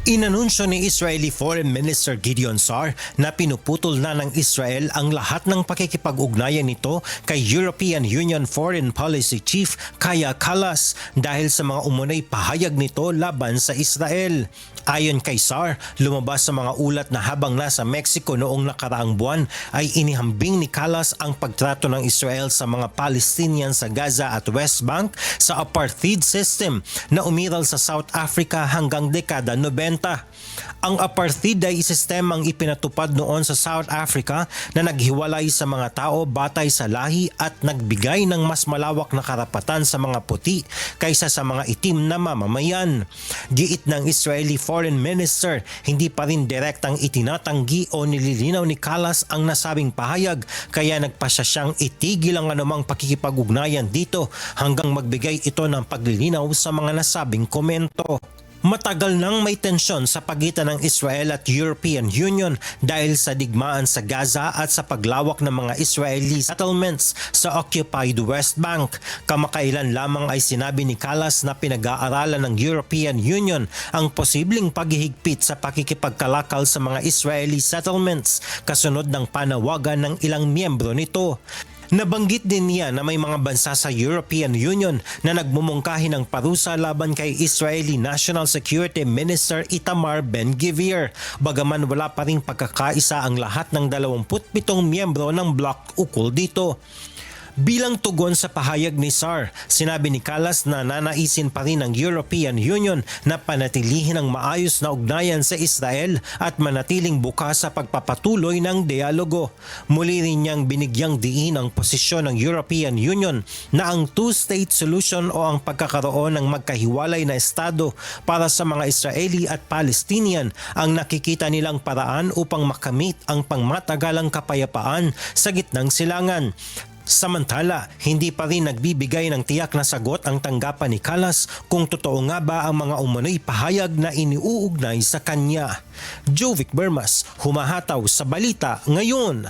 Inanunsyo ni Israeli Foreign Minister Gideon Sa'ar na pinuputol na ng Israel ang lahat ng pakikipag-ugnayan nito kay European Union Foreign Policy Chief Kaja Kallas dahil sa mga umunay pahayag nito laban sa Israel. Ayon kay Sa'ar, lumabas sa mga ulat na habang nasa Mexico noong nakaraang buwan ay inihambing ni Kallas ang pagtrato ng Israel sa mga Palestinian sa Gaza at West Bank sa apartheid system na umiral sa South Africa hanggang dekada 90. Ang apartheid ay sistemang ipinatupad noon sa South Africa na naghiwalay sa mga tao batay sa lahi at nagbigay ng mas malawak na karapatan sa mga puti kaysa sa mga itim na mamamayan. Giit ng Israeli Foreign Minister, hindi pa rin direktang itinatanggi o nililinaw ni Kallas ang nasabing pahayag kaya nagpasya siyang itigil ang anumang pakikipag-ugnayan dito hanggang magbigay ito ng paglilinaw sa mga nasabing komento. Matagal nang may tensyon sa pagitan ng Israel at European Union dahil sa digmaan sa Gaza at sa paglawak ng mga Israeli settlements sa occupied West Bank. Kamakailan lamang ay sinabi ni Kallas na pinag-aaralan ng European Union ang posibleng paghihigpit sa pakikipagkalakal sa mga Israeli settlements kasunod ng panawagan ng ilang miyembro nito. Nabanggit din niya na may mga bansa sa European Union na nagmumungkahi ng parusa laban kay Israeli National Security Minister Itamar Ben-Gvir, bagaman wala pa ring pagkakaisa ang lahat ng 27 miyembro ng bloc ukol dito. Bilang tugon sa pahayag ni Sa'ar, sinabi ni Kallas na nanaisin pa rin ng European Union na panatilihin ang maayos na ugnayan sa Israel at manatiling bukas sa pagpapatuloy ng dialogo. Muli rin niyang binigyang diin ang posisyon ng European Union na ang two-state solution o ang pagkakaroon ng magkahiwalay na estado para sa mga Israeli at Palestinian ang nakikita nilang paraan upang makamit ang pangmatagalang kapayapaan sa gitnang silangan. Samantala, hindi pa rin nagbibigay ng tiyak na sagot ang tanggapan ni Kallas kung totoo nga ba ang mga umano'y pahayag na iniuugnay sa kanya. Jovic Bermas, humahataw sa balita ngayon.